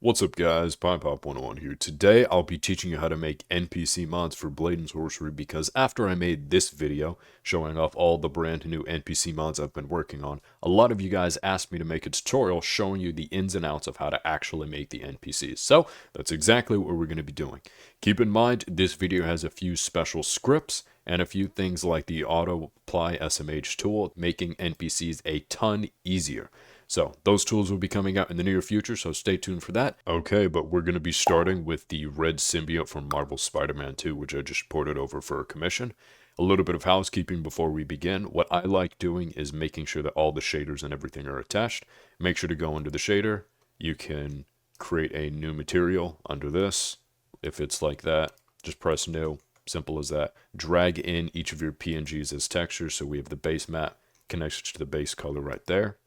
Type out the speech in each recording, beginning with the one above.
What's up guys, Pop101 here. Today I'll be teaching you how to make NPC mods for Blade and Sorcery because after I made this video showing off all the brand new NPC mods I've been working on, a lot of you guys asked me to make a tutorial showing you the ins and outs of how to actually make the NPCs. So that's exactly what we're going to be doing. Keep in mind this video has a few special scripts and a few things like the auto apply SMH tool making NPCs a ton easier. So those tools will be coming out in the near future, so stay tuned for that. Okay, but we're going to be starting with the red symbiote from Marvel Spider-Man 2, which I just ported over for a commission. A little bit of housekeeping before we begin. What I like doing is making sure that all the shaders and everything are attached. Make sure to go into the shader. You can create a new material under this. If it's like that, just press new. Simple as that. Drag in each of your PNGs as textures, so we have the base map connected to the base color right there.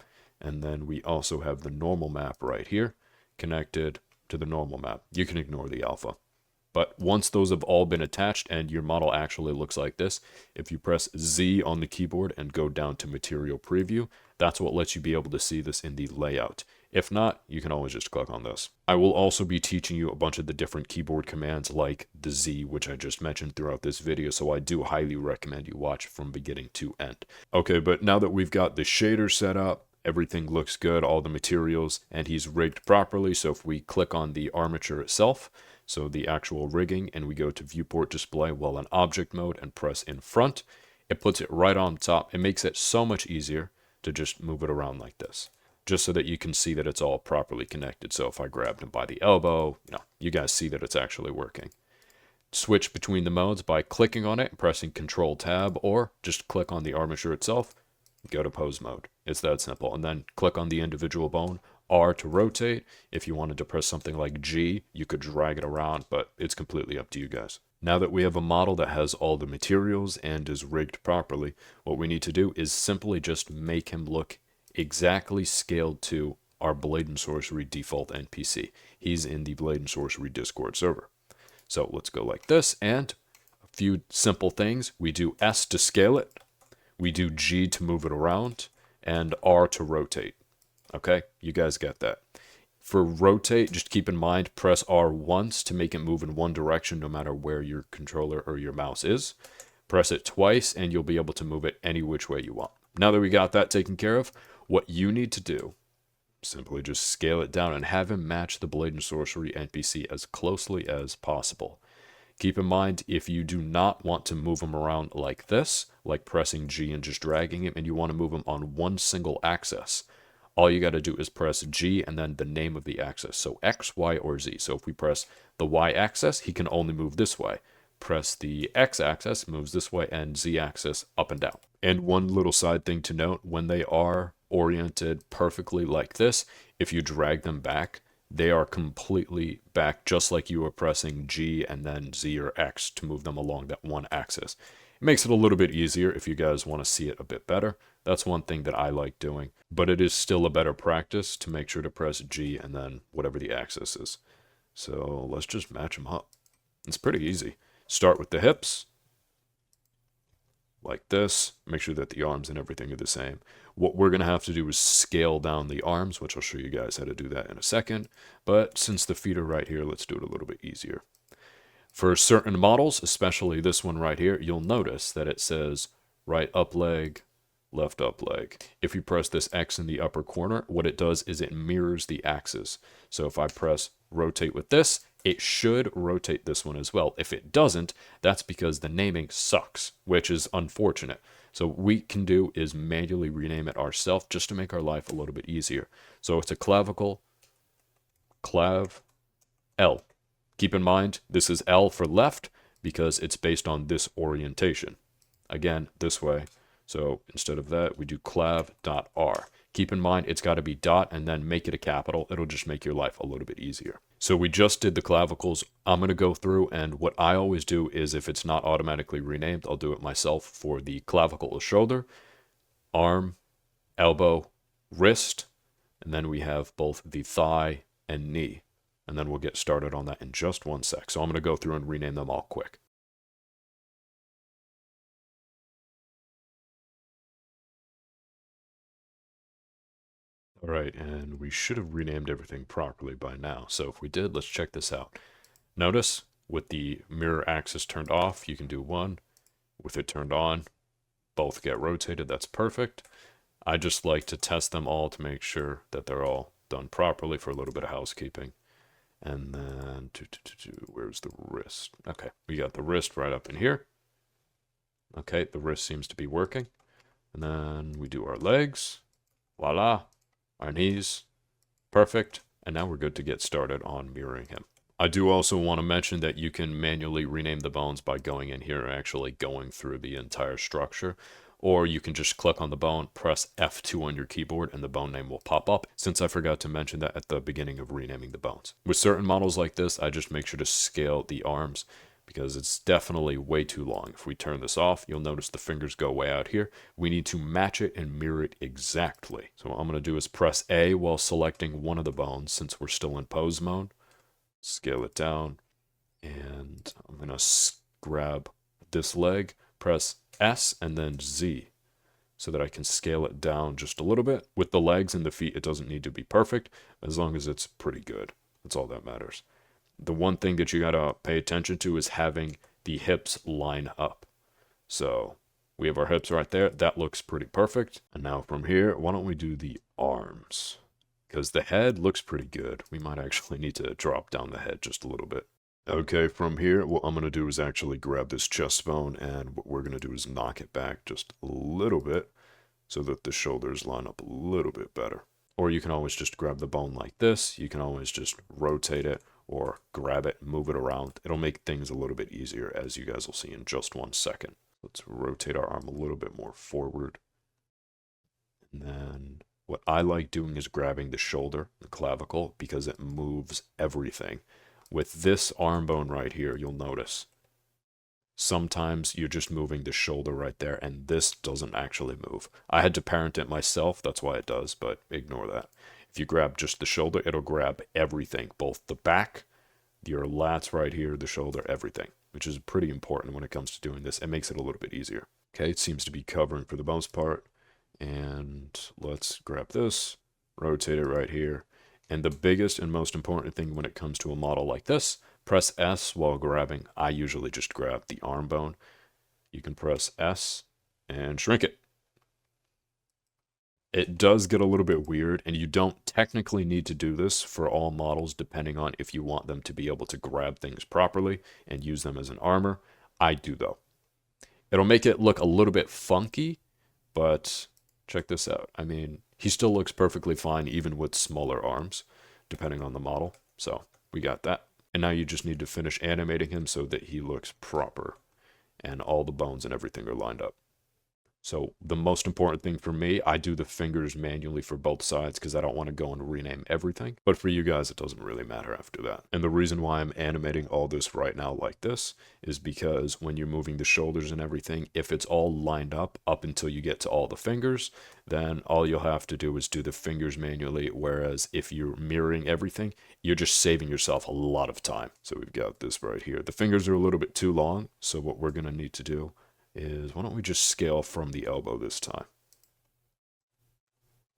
And then we also have the normal map right here connected to the normal map. You can ignore the alpha. But once those have all been attached and your model actually looks like this, if you press Z on the keyboard and go down to Material Preview, that's what lets you be able to see this in the layout. If not, you can always just click on this. I will also be teaching you a bunch of the different keyboard commands like the Z, which I just mentioned throughout this video, so I do highly recommend you watch from beginning to end. Okay, but now that we've got the shader set up, everything looks good, all the materials, and he's rigged properly. So if we click on the armature itself, so the actual rigging, and we go to viewport display while in object mode and press in front, it puts it right on top. It makes it so much easier to just move it around like this, just so that you can see that it's all properly connected. So if I grabbed him by the elbow, you guys see that it's actually working. Switch between the modes by clicking on it and pressing Control Tab, or just click on the armature itself, go to pose mode. It's that simple. And then click on the individual bone, R to rotate. If you wanted to press something like G, you could drag it around, but it's completely up to you guys. Now that we have a model that has all the materials and is rigged properly, what we need to do is simply just make him look exactly scaled to our Blade and Sorcery default NPC. He's in the Blade and Sorcery Discord server. So let's go like this, and a few simple things. We do S to scale it. We do G to move it around, and R to rotate. Okay, you guys get that. For rotate, just keep in mind, press R once to make it move in one direction no matter where your controller or your mouse is. Press it twice, and you'll be able to move it any which way you want. Now that we got that taken care of, what you need to do, simply just scale it down and have him match the Blade and Sorcery NPC as closely as possible. Keep in mind, if you do not want to move him around like this, like pressing G and just dragging him, and you want to move him on one single axis, all you got to do is press G and then the name of the axis. So X, Y, or Z. So if we press the Y axis, he can only move this way. Press the X axis, moves this way, and Z axis up and down. And one little side thing to note, when they are oriented perfectly like this, if you drag them back, they are completely back, just like you were pressing G and then Z or X to move them along that one axis. It makes it a little bit easier if you guys want to see it a bit better. That's one thing that I like doing, but it is still a better practice to make sure to press G and then whatever the axis is. So let's just match them up. It's pretty easy. Start with the hips, like this. Make sure that the arms and everything are the same. What we're going to have to do is scale down the arms, which I'll show you guys how to do that in a second. But since the feet are right here, let's do it a little bit easier. For certain models, especially this one right here, you'll notice that it says right up leg, left up leg. If you press this X in the upper corner, what it does is it mirrors the axis. So if I press rotate with this, it should rotate this one as well. If it doesn't, that's because the naming sucks, which is unfortunate. So what we can do is manually rename it ourselves just to make our life a little bit easier. So it's a clavicle, clav, L. Keep in mind, this is L for left because it's based on this orientation. Again, this way. So instead of that, we do clav.r. Keep in mind, it's got to be dot and then make it a capital. It'll just make your life a little bit easier. So we just did the clavicles. I'm going to go through, and what I always do is if it's not automatically renamed, I'll do it myself for the clavicle shoulder, arm, elbow, wrist, and then we have both the thigh and knee. And then we'll get started on that in just one sec. So I'm going to go through and rename them all quick. All right, and we should have renamed everything properly by now. So if we did, let's check this out. Notice with the mirror axis turned off, you can do one. With it turned on, both get rotated. That's perfect. I just like to test them all to make sure that they're all done properly for a little bit of housekeeping. And then, where's the wrist? Okay, we got the wrist right up in here. Okay, the wrist seems to be working. And then we do our legs. Voila. Our knees. Perfect. And now we're good to get started on mirroring him. I do also want to mention that you can manually rename the bones by going in here and actually going through the entire structure. Or you can just click on the bone, press F2 on your keyboard, and the bone name will pop up, since I forgot to mention that at the beginning of renaming the bones. With certain models like this, I just make sure to scale the arms, because it's definitely way too long. If we turn this off, you'll notice the fingers go way out here. We need to match it and mirror it exactly. So what I'm going to do is press A while selecting one of the bones, since we're still in pose mode. Scale it down, and I'm going to grab this leg, press S and then Z, so that I can scale it down just a little bit. With the legs and the feet, it doesn't need to be perfect, as long as it's pretty good. That's all that matters. The one thing that you gotta pay attention to is having the hips line up. So we have our hips right there. That looks pretty perfect. And now from here, why don't we do the arms? Because the head looks pretty good. We might actually need to drop down the head just a little bit. Okay, from here, what I'm going to do is actually grab this chest bone, and what we're going to do is knock it back just a little bit so that the shoulders line up a little bit better. Or you can always just grab the bone like this. You can always just rotate it or grab it, move it around. It'll make things a little bit easier, as you guys will see in just 1 second. Let's rotate our arm a little bit more forward. And then what I like doing is grabbing the shoulder, the clavicle, because it moves everything. With this arm bone right here, you'll notice sometimes you're just moving the shoulder right there, and this doesn't actually move. I had to parent it myself, that's why it does, but ignore that. If you grab just the shoulder, it'll grab everything, both the back, your lats right here, the shoulder, everything, which is pretty important when it comes to doing this. It makes it a little bit easier. Okay, it seems to be covering for the most part. And let's grab this, rotate it right here. And the biggest and most important thing when it comes to a model like this, press S while grabbing. I usually just grab the arm bone. You can press S and shrink it. It does get a little bit weird, and you don't technically need to do this for all models, depending on if you want them to be able to grab things properly and use them as an armor. I do, though. It'll make it look a little bit funky, but check this out. I mean, he still looks perfectly fine even with smaller arms, depending on the model. So we got that. And now you just need to finish animating him so that he looks proper and all the bones and everything are lined up. So the most important thing for me, I do the fingers manually for both sides because I don't want to go and rename everything. But for you guys, it doesn't really matter after that. And the reason why I'm animating all this right now like this is because when you're moving the shoulders and everything, if it's all lined up until you get to all the fingers, then all you'll have to do is do the fingers manually. Whereas if you're mirroring everything, you're just saving yourself a lot of time. So we've got this right here. The fingers are a little bit too long. So what we're going to need to do is, why don't we just scale from the elbow this time?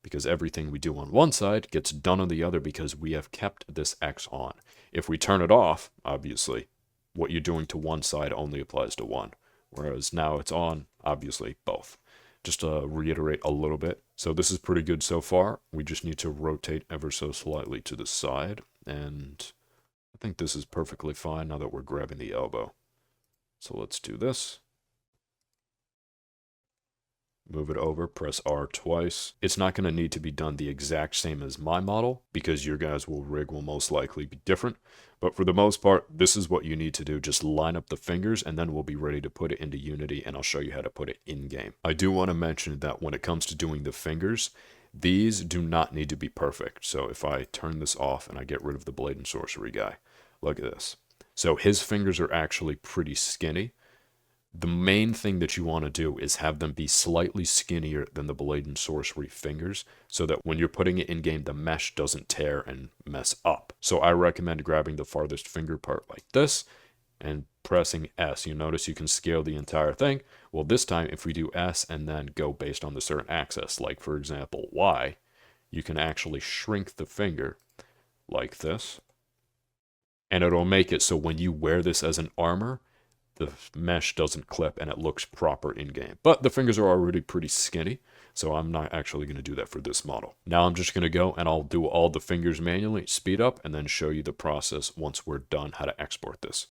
Because everything we do on one side gets done on the other because we have kept this X on. If we turn it off, obviously, what you're doing to one side only applies to one. Whereas now it's on, obviously, both. Just to reiterate a little bit. So this is pretty good so far. We just need to rotate ever so slightly to the side. And I think this is perfectly fine now that we're grabbing the elbow. So let's do this. Move it over, press R twice. It's not going to need to be done the exact same as my model because your guys' rig will most likely be different. But for the most part, this is what you need to do. Just line up the fingers and then we'll be ready to put it into Unity and I'll show you how to put it in game. I do want to mention that when it comes to doing the fingers, these do not need to be perfect. So if I turn this off and I get rid of the Blade and Sorcery guy, look at this. So his fingers are actually pretty skinny. The main thing that you want to do is have them be slightly skinnier than the Blade and Sorcery fingers so that when you're putting it in game, the mesh doesn't tear and mess up. So I recommend grabbing the farthest finger part like this and pressing S. You notice you can scale the entire thing. Well, this time if we do S and then go based on the certain axis, like for example Y, you can actually shrink the finger like this, and it'll make it so when you wear this as an armor, the mesh doesn't clip and it looks proper in game. But the fingers are already pretty skinny, so I'm not actually going to do that for this model. Now I'm just going to go and I'll do all the fingers manually, speed up, and then show you the process once we're done how to export this.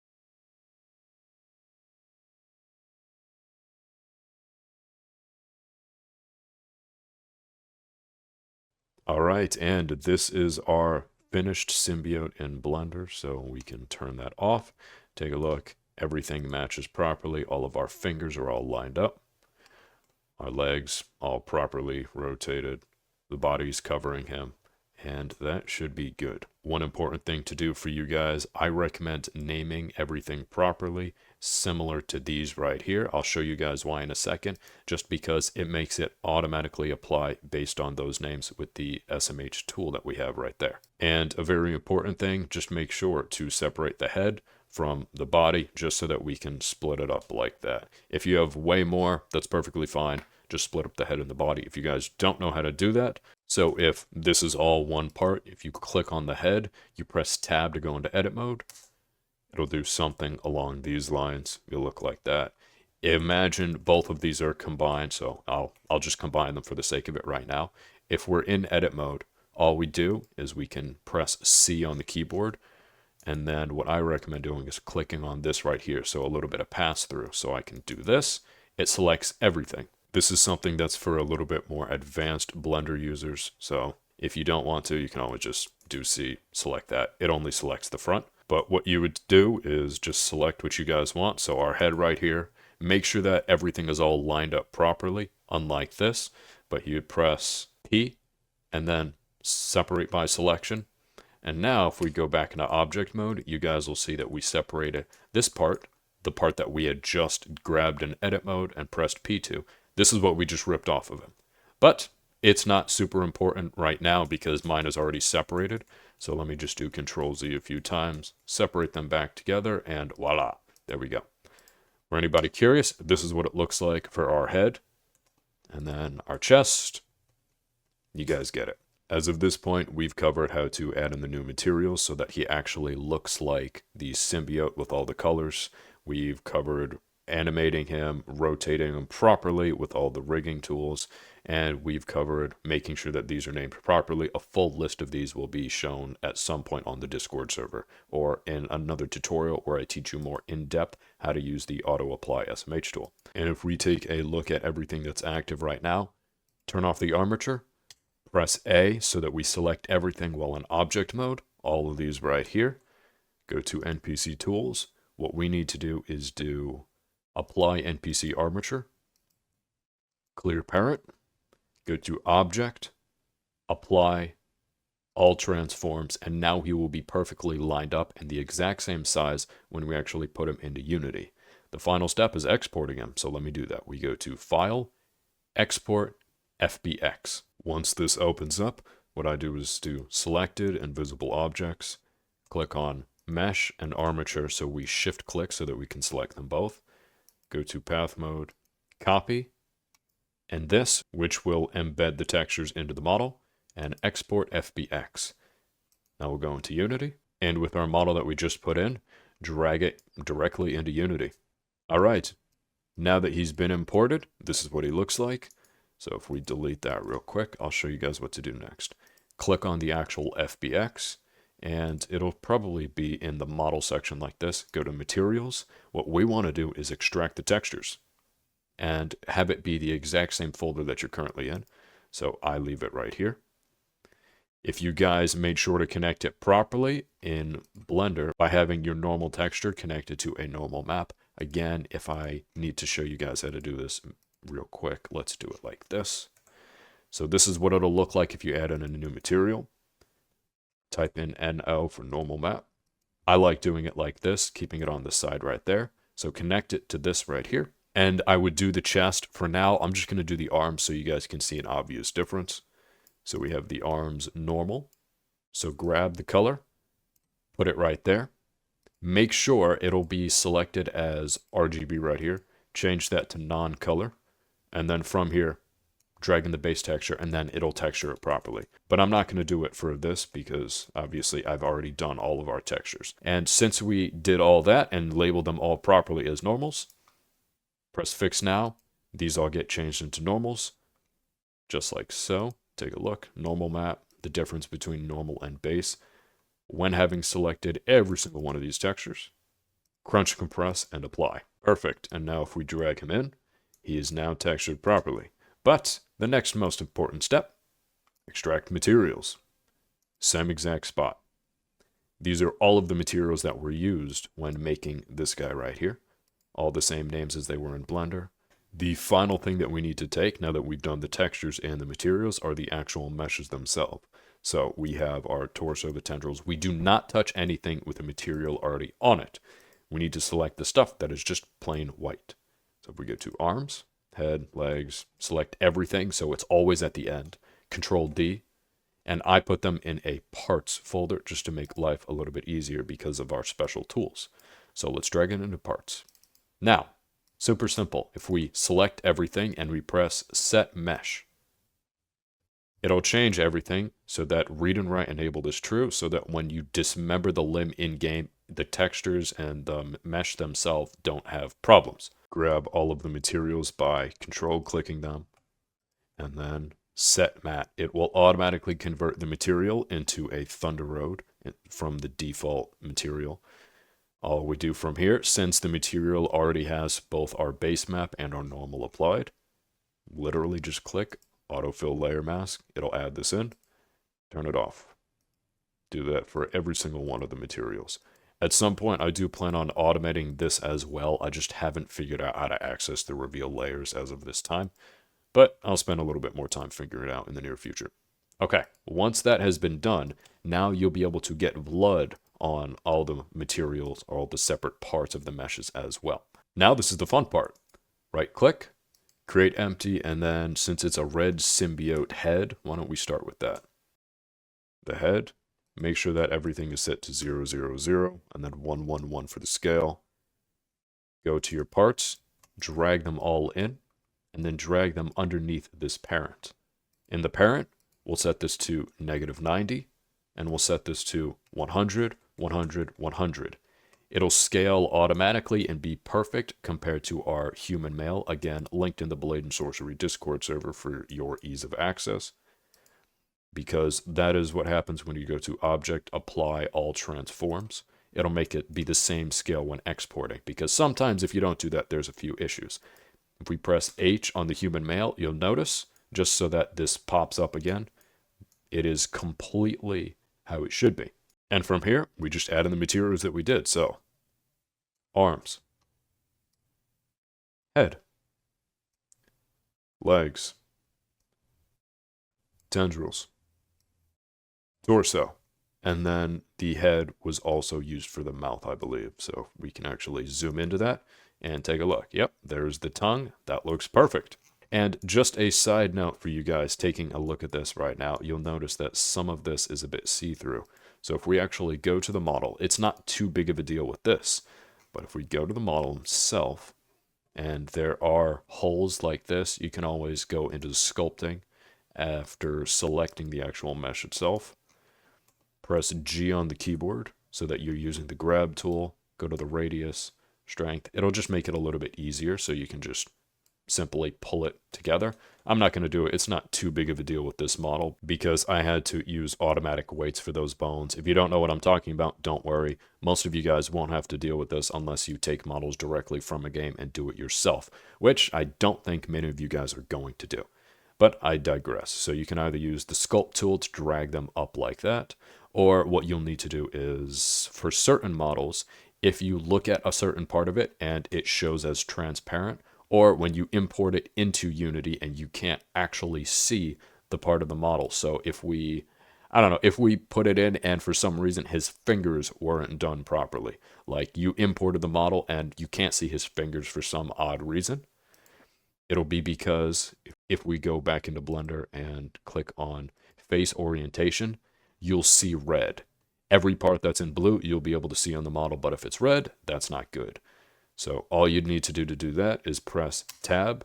All right, and this is our finished symbiote in Blender, so we can turn that off. Take a look. Everything matches properly. All of our fingers are all lined up. Our legs all properly rotated. The body's covering him, and that should be good. One important thing to do for you guys, I recommend naming everything properly, similar to these right here. I'll show you guys why in a second, just because it makes it automatically apply based on those names with the SMH tool that we have right there. And a very important thing, just make sure to separate the head from the body, just so that we can split it up like that. If you have way more, that's perfectly fine. Just split up the head and the body. If you guys don't know how to do that, so if this is all one part, if you click on the head, you press tab to go into edit mode, it'll do something along these lines. It'll look like that. Imagine both of these are combined, so I'll just combine them for the sake of it right now. If we're in edit mode, all we do is we can press C on the keyboard, and then what I recommend doing is clicking on this right here, so a little bit of pass through. So I can do this. It selects everything. This is something that's for a little bit more advanced Blender users. So if you don't want to, you can always just do C, select that. It only selects the front. But what you would do is just select what you guys want. So our head right here, make sure that everything is all lined up properly, unlike this. But you'd press P and then separate by selection. And now if we go back into object mode, you guys will see that we separated this part, the part that we had just grabbed in edit mode and pressed P2. This is what we just ripped off of him. But it's not super important right now because mine is already separated. So let me just do Control Z a few times, separate them back together, and voila, there we go. For anybody curious, this is what it looks like for our head. And then our chest, you guys get it. As of this point, we've covered how to add in the new materials so that he actually looks like the symbiote with all the colors. We've covered animating him, rotating him properly with all the rigging tools, and we've covered making sure that these are named properly. A full list of these will be shown at some point on the Discord server or in another tutorial where I teach you more in depth how to use the auto apply SMH tool. And if we take a look at everything that's active right now, turn off the armature, press A so that we select everything while in object mode, all of these right here. Go to NPC tools. What we need to do is do apply NPC armature, clear parent, go to object, apply all transforms, and now he will be perfectly lined up and the exact same size when we actually put him into Unity. The final step is exporting him, so let me do that. We go to File, Export, FBX. Once this opens up, what I do is do Selected and Visible Objects, click on Mesh and Armature, so we shift click so that we can select them both. Go to Path Mode, Copy, and this, which will embed the textures into the model, and Export FBX. Now we'll go into Unity, and with our model that we just put in, drag it directly into Unity. All right, now that he's been imported, this is what he looks like. So if we delete that real quick, I'll show you guys what to do next. Click on the actual FBX, and it'll probably be in the model section like this. Go to Materials. What we want to do is extract the textures and have it be the exact same folder that you're currently in. So I leave it right here. If you guys made sure to connect it properly in Blender by having your normal texture connected to a normal map. Again, if I need to show you guys how to do this real quick, let's do it like this. So this is what it'll look like if you add in a new material. Type in NO for normal map. I like doing it like this, keeping it on the side right there. So connect it to this right here. And I would do the chest. For now, I'm just going to do the arms so you guys can see an obvious difference. So we have the arms normal. So grab the color, put it right there. Make sure it'll be selected as RGB right here. Change that to non-color. And then from here, drag in the base texture, and then it'll texture it properly. But I'm not going to do it for this because obviously I've already done all of our textures. And since we did all that and labeled them all properly as normals, press fix now. These all get changed into normals, just like so. Take a look. Normal map, the difference between normal and base. When having selected every single one of these textures, crunch, compress, and apply. Perfect. And now if we drag him in, he is now textured properly. But the next most important step, extract materials. Same exact spot. These are all of the materials that were used when making this guy right here. All the same names as they were in Blender. The final thing that we need to take, now that we've done the textures and the materials, are the actual meshes themselves. So we have our torso, the tendrils. We do not touch anything with the material already on it. We need to select the stuff that is just plain white. So if we go to arms, head, legs, select everything so it's always at the end. Control D. And I put them in a parts folder just to make life a little bit easier because of our special tools. So let's drag it into parts. Now, super simple. If we select everything and we press set mesh, it'll change everything so that read and write enabled is true, so that when you dismember the limb in game, the textures and the mesh themselves don't have problems. Grab all of the materials by control clicking them and then set mat. It will automatically convert the material into a Thunder Road from the default material. All we do from here, since the material already has both our base map and our normal applied, literally just click autofill layer mask. It'll add this in, turn it off. Do that for every single one of the materials. At some point, I do plan on automating this as well. I just haven't figured out how to access the reveal layers as of this time, but I'll spend a little bit more time figuring it out in the near future. Okay, once that has been done, now you'll be able to get blood on all the materials, all the separate parts of the meshes as well. Now this is the fun part. Right click, create empty, and then since it's a red symbiote head, why don't we start with that? The head, make sure that everything is set to 0, 0, 0, and then 1, 1, 1 for the scale. Go to your parts, drag them all in, and then drag them underneath this parent. In the parent, we'll set this to -90, and we'll set this to 100, 100, 100. It'll scale automatically and be perfect compared to our human male. Again, linked in the Blade and Sorcery Discord server for your ease of access. Because that is what happens when you go to Object, Apply All Transforms. It'll make it be the same scale when exporting. Because sometimes if you don't do that, there's a few issues. If we press H on the human male, you'll notice, just so that this pops up again, it is completely how it should be. And from here, we just add in the materials that we did. So, arms, head, legs, tendrils, torso, and then the head was also used for the mouth, I believe. So we can actually zoom into that and take a look. Yep, there's the tongue. That looks perfect. And just a side note for you guys taking a look at this right now, you'll notice that some of this is a bit see-through. So if we actually go to the model, it's not too big of a deal with this, but if we go to the model himself, and there are holes like this, you can always go into the sculpting after selecting the actual mesh itself. Press G on the keyboard so that you're using the grab tool, go to the radius, strength. It'll just make it a little bit easier so you can just simply pull it together. I'm not going to do it. It's not too big of a deal with this model because I had to use automatic weights for those bones. If you don't know what I'm talking about, don't worry. Most of you guys won't have to deal with this unless you take models directly from a game and do it yourself, which I don't think many of you guys are going to do. But I digress. So you can either use the sculpt tool to drag them up like that, or what you'll need to do is, for certain models, if you look at a certain part of it and it shows as transparent, or when you import it into Unity and you can't actually see the part of the model. So if we put it in and for some reason his fingers weren't done properly, like you imported the model and you can't see his fingers for some odd reason, it'll be because if we go back into Blender and click on face orientation, you'll see red. Every part that's in blue, you'll be able to see on the model, but if it's red, that's not good. So all you'd need to do that is press Tab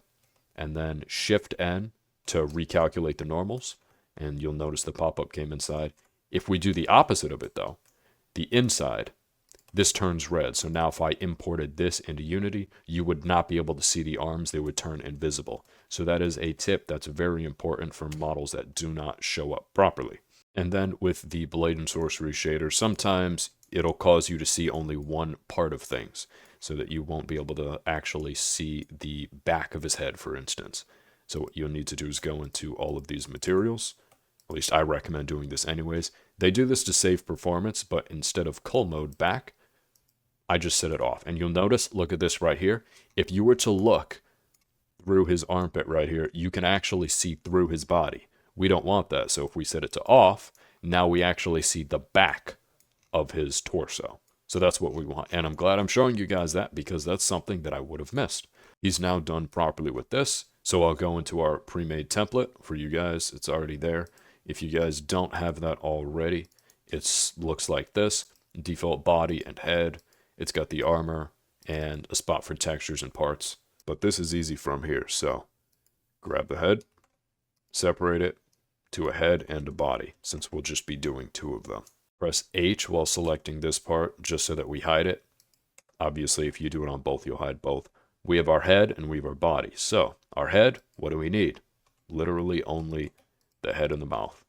and then Shift N to recalculate the normals, and you'll notice the pop-up came inside. If we do the opposite of it though, the inside, this turns red. So now if I imported this into Unity, you would not be able to see the arms. They would turn invisible. So that is a tip that's very important for models that do not show up properly. And then with the Blade and Sorcery shader, sometimes it'll cause you to see only one part of things so that you won't be able to actually see the back of his head, for instance. So what you'll need to do is go into all of these materials. At least I recommend doing this anyways. They do this to save performance, but instead of cull mode back, I just set it off. And you'll notice, look at this right here. If you were to look through his armpit right here, you can actually see through his body. We don't want that. So if we set it to off, now we actually see the back of his torso. So that's what we want. And I'm glad I'm showing you guys that because that's something that I would have missed. He's now done properly with this. So I'll go into our pre-made template for you guys. It's already there. If you guys don't have that already, it looks like this. Default body and head. It's got the armor and a spot for textures and parts. But this is easy from here. So grab the head, separate it to a head and a body, since we'll just be doing two of them. Press H while selecting this part just so that we hide it. Obviously, if you do it on both, you'll hide both. We have our head and we have our body. So our head, what do we need? Literally only the head and the mouth.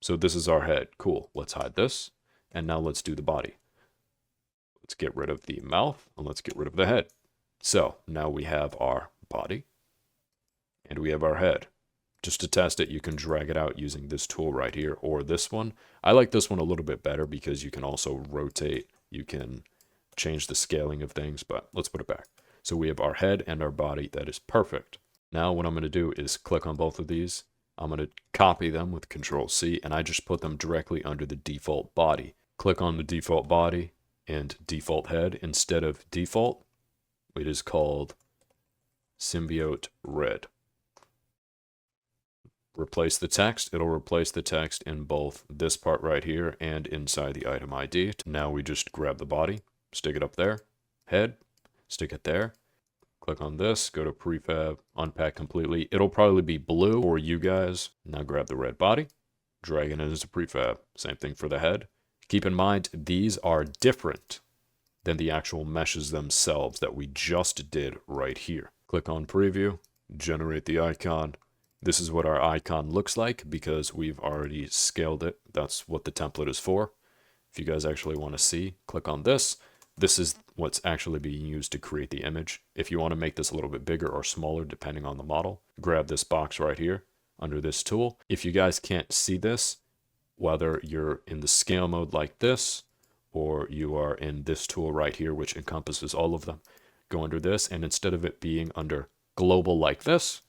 So this is our head. Cool. Let's hide this. And now let's do the body. Let's get rid of the mouth and let's get rid of the head. So now we have our body and we have our head. Just to test it, you can drag it out using this tool right here or this one. I like this one a little bit better because you can also rotate. You can change the scaling of things, but let's put it back. So we have our head and our body. That is perfect. Now what I'm going to do is click on both of these. I'm going to copy them with Control C, and I just put them directly under the default body. Click on the default body and default head. Instead of default, it is called Symbiote Red. Replace the text. It'll replace the text in both this part right here and inside the item ID. Now we just grab the body, stick it up there, head, stick it there. Click on this, go to prefab, unpack completely. It'll probably be blue for you guys. Now grab the red body, drag it into prefab. Same thing for the head. Keep in mind, these are different than the actual meshes themselves that we just did right here. Click on preview, generate the icon. This is what our icon looks like because we've already scaled it. That's what the template is for. If you guys actually want to see, click on this. This is what's actually being used to create the image. If you want to make this a little bit bigger or smaller, depending on the model, grab this box right here under this tool. If you guys can't see this, whether you're in the scale mode like this, or you are in this tool right here, which encompasses all of them, go under this, and instead of it being under global like this,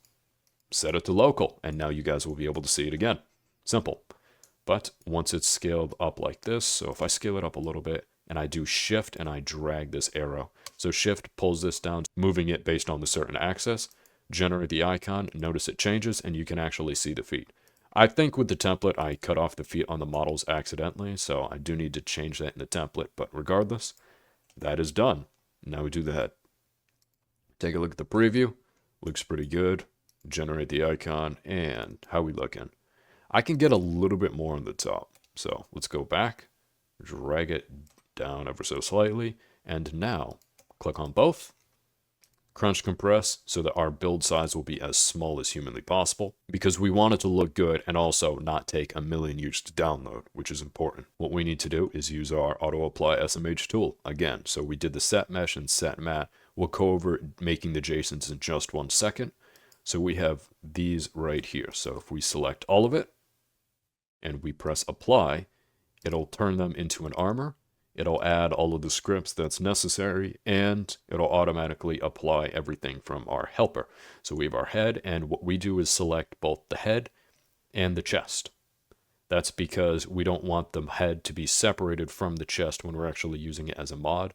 set it to local, and now you guys will be able to see it again. Simple. But once it's scaled up like this, so if I scale it up a little bit, and I do shift and I drag this arrow. So shift pulls this down, moving it based on the certain axis, generate the icon, notice it changes, and you can actually see the feet. I think with the template, I cut off the feet on the models accidentally, so I do need to change that in the template, but regardless, that is done. Now we do the head. Take a look at the preview. Looks pretty good. Generate the icon, and how we looking? I can get a little bit more on the top. So let's go back, drag it down ever so slightly, and now click on both, crunch compress so that our build size will be as small as humanly possible because we want it to look good and also not take a million years to download, which is important. What we need to do is use our auto apply SMH tool again. So we did the set mesh and set mat. We'll go over making the JSONs in just 1 second. So we have these right here. So if we select all of it and we press apply, it'll turn them into an armor. It'll add all of the scripts that's necessary, and it'll automatically apply everything from our helper. So we have our head, and what we do is select both the head and the chest. That's because we don't want the head to be separated from the chest when we're actually using it as a mod.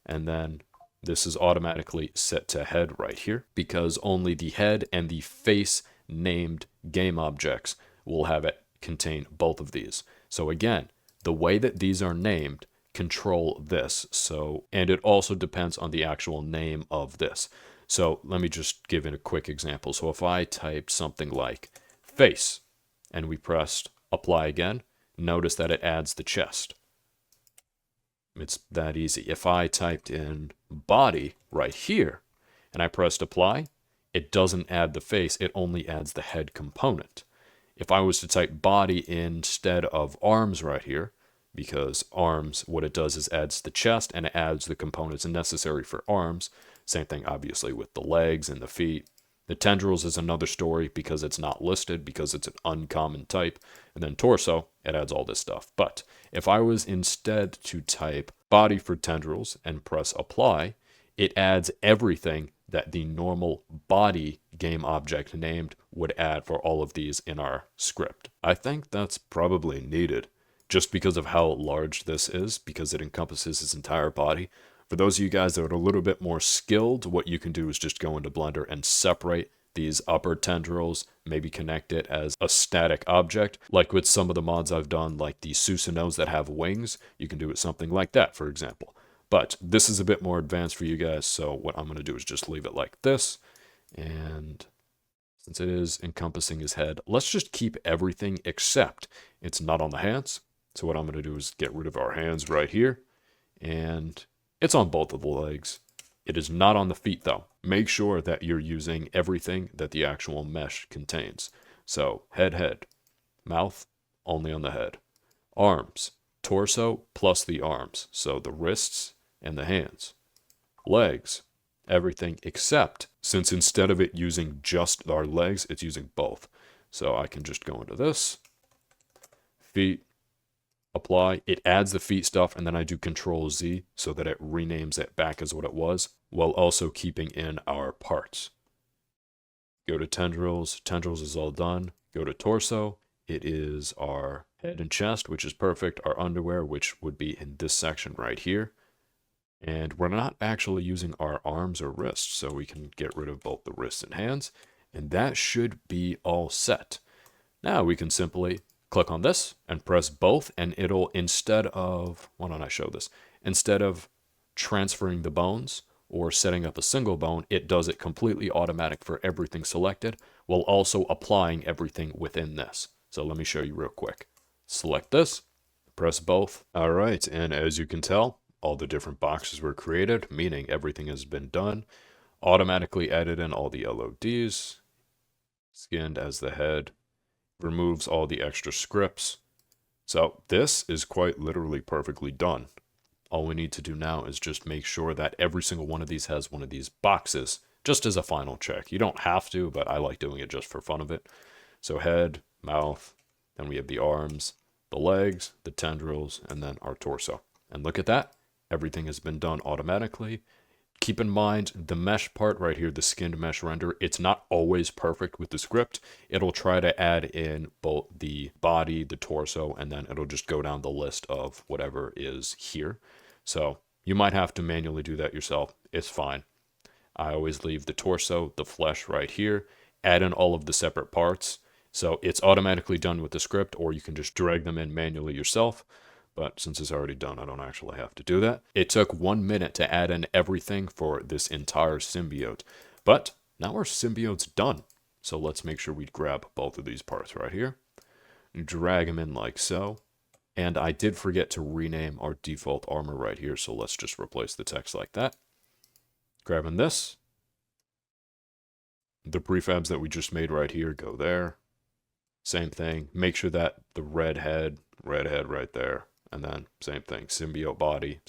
And then this is automatically set to head right here, because only the head and the face named game objects will have it contain both of these. So again, the way that these are named control this. So, and it also depends on the actual name of this. So let me just give it a quick example. So if I typed something like face and we pressed apply again, notice that it adds the chest. It's that easy. If I typed in body right here and I pressed apply, it doesn't add the face, it only adds the head component. If I was to type body instead of arms right here, because arms, what it does is adds the chest and it adds the components necessary for arms. Same thing, obviously, with the legs and the feet. The tendrils is another story because it's not listed, because it's an uncommon type. And then torso, it adds all this stuff. But if I was instead to type body for tendrils and press apply, it adds everything that the normal body game object named would add for all of these in our script. I think that's probably needed just because of how large this is, because it encompasses his entire body. For those of you guys that are a little bit more skilled, what you can do is just go into Blender and separate these upper tendrils, maybe connect it as a static object. Like with some of the mods I've done, like the Susanos that have wings, you can do it something like that, for example. But this is a bit more advanced for you guys, so what I'm going to do is just leave it like this. And since it is encompassing his head, let's just keep everything except it's not on the hands. So what I'm going to do is get rid of our hands right here. And it's on both of the legs. It is not on the feet, though. Make sure that you're using everything that the actual mesh contains. So head, mouth, only on the head. Arms, torso plus the arms. So the wrists and the hands. Legs, everything except, since instead of it using just our legs, it's using both. So I can just go into this. Feet, apply. It adds the feet stuff, and then I do Control Z so that it renames it back as what it was, while also keeping in our parts. Go to tendrils. Tendrils is all done. Go to torso. It is our head and chest, which is perfect. Our underwear, which would be in this section right here. And we're not actually using our arms or wrists, so we can get rid of both the wrists and hands. And that should be all set. Now we can simply click on this and press both, and it'll, instead of, why don't I show this? Instead of transferring the bones or setting up a single bone, it does it completely automatic for everything selected, while also applying everything within this. So let me show you real quick. Select this, press both. All right, and as you can tell, all the different boxes were created, meaning everything has been done. Automatically added in all the LODs, skinned as the head, removes all the extra scripts. So this is quite literally perfectly done. All we need to do now is just make sure that every single one of these has one of these boxes, just as a final check. You don't have to, but I like doing it just for fun of it. So head, mouth, then we have the arms, the legs, the tendrils, and then our torso. And look at that. Everything has been done automatically. Keep in mind, the mesh part right here, the skinned mesh render, it's not always perfect with the script. It'll try to add in both the body, the torso, and then it'll just go down the list of whatever is here. So you might have to manually do that yourself. It's fine. I always leave the torso, the flesh right here, add in all of the separate parts. So it's automatically done with the script, or you can just drag them in manually yourself. But since it's already done, I don't actually have to do that. It took 1 minute to add in everything for this entire symbiote. But now our symbiote's done. So let's make sure we grab both of these parts right here. Drag them in like so. And I did forget to rename our default armor right here, so let's just replace the text like that. Grabbing this. The prefabs that we just made right here go there. Same thing. Make sure that the red head right there. And then same thing, symbiote body,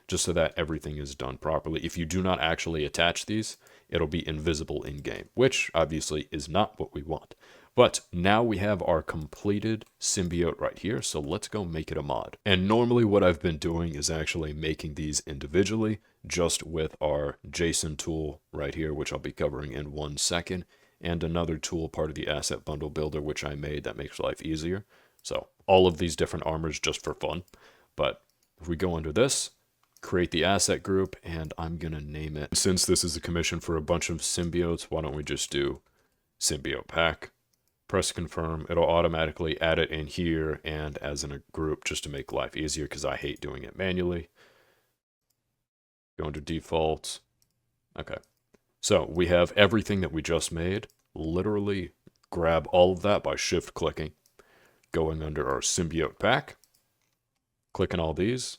just so that everything is done properly. If you do not actually attach these, it'll be invisible in game, which obviously is not what we want. But now we have our completed symbiote right here, so let's go make it a mod. And normally what I've been doing is actually making these individually, just with our JSON tool right here, which I'll be covering in 1 second, and another tool, part of the asset bundle builder, which I made that makes life easier. So all of these different armors just for fun. But if we go under this, create the asset group, and I'm going to name it. Since this is a commission for a bunch of symbiotes, why don't we just do symbiote pack? Press confirm. It'll automatically add it in here and as in a group just to make life easier because I hate doing it manually. Go into default. Okay. So we have everything that we just made. Literally grab all of that by shift clicking, going under our symbiote pack, clicking all these,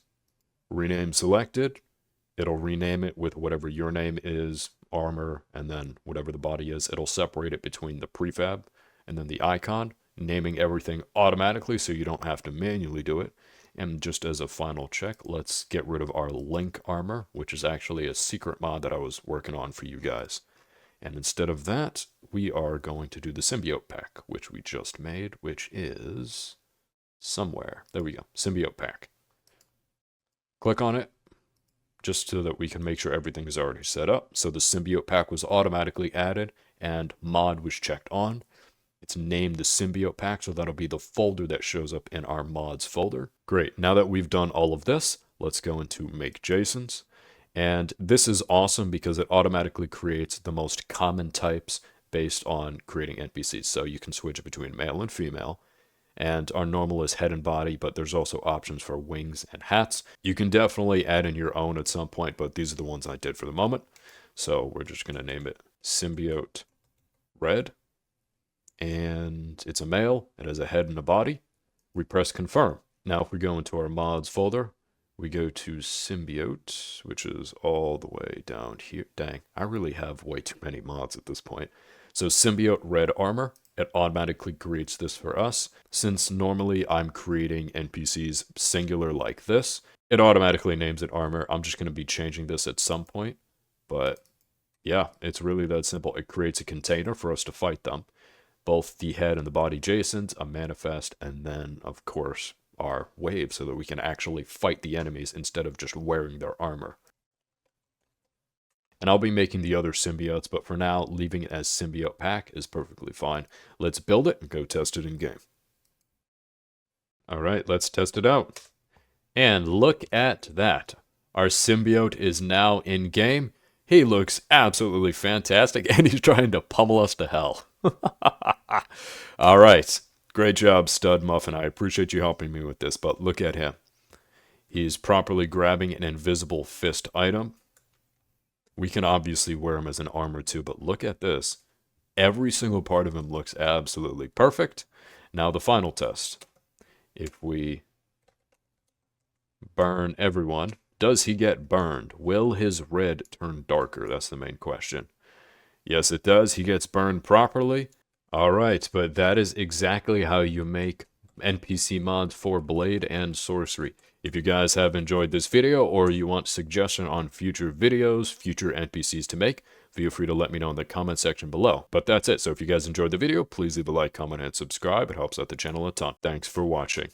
rename selected. It'll rename it with whatever your name is, armor, and then whatever the body is. It'll separate it between the prefab and then the icon, naming everything automatically so you don't have to manually do it. And just as a final check, let's get rid of our link armor, which is actually a secret mod that I was working on for you guys. And instead of that, we are going to do the symbiote pack, which we just made, which is somewhere. There we go, symbiote pack. Click on it, just so that we can make sure everything is already set up. So the symbiote pack was automatically added and mod was checked on. It's named the symbiote pack, so that'll be the folder that shows up in our mods folder. Great, now that we've done all of this, let's go into make JSONs. And this is awesome because it automatically creates the most common types based on creating NPCs. So you can switch between male and female. And our normal is head and body, but there's also options for wings and hats. You can definitely add in your own at some point, but these are the ones I did for the moment. So we're just going to name it Symbiote Red. And it's a male. It has a head and a body. We press confirm. Now if we go into our mods folder, we go to Symbiote, which is all the way down here. Dang, I really have way too many mods at this point. So Symbiote Red Armor, it automatically creates this for us. Since normally I'm creating NPCs singular like this, it automatically names it armor. I'm just going to be changing this at some point. But yeah, it's really that simple. It creates a container for us to fight them. Both the head and the body JSONs, a manifest, and then, of course, our wave so that we can actually fight the enemies instead of just wearing their armor. And I'll be making the other symbiotes, but for now, leaving it as symbiote pack is perfectly fine. Let's build it and go test it in game. All right, let's test it out. And look at that. Our symbiote is now in game. He looks absolutely fantastic, and he's trying to pummel us to hell. All right. Great job, Stud Muffin. I appreciate you helping me with this, but look at him. He's properly grabbing an invisible fist item. We can obviously wear him as an armor too, but look at this. Every single part of him looks absolutely perfect. Now the final test. If we burn everyone, does he get burned? Will his red turn darker? That's the main question. Yes, it does. He gets burned properly. All right, but that is exactly how you make NPC mods for Blade and Sorcery. If you guys have enjoyed this video or you want suggestion on future videos, future NPCs to make, feel free to let me know in the comment section below. But that's it. So if you guys enjoyed the video, please leave a like, comment, and subscribe. It helps out the channel a ton. Thanks for watching.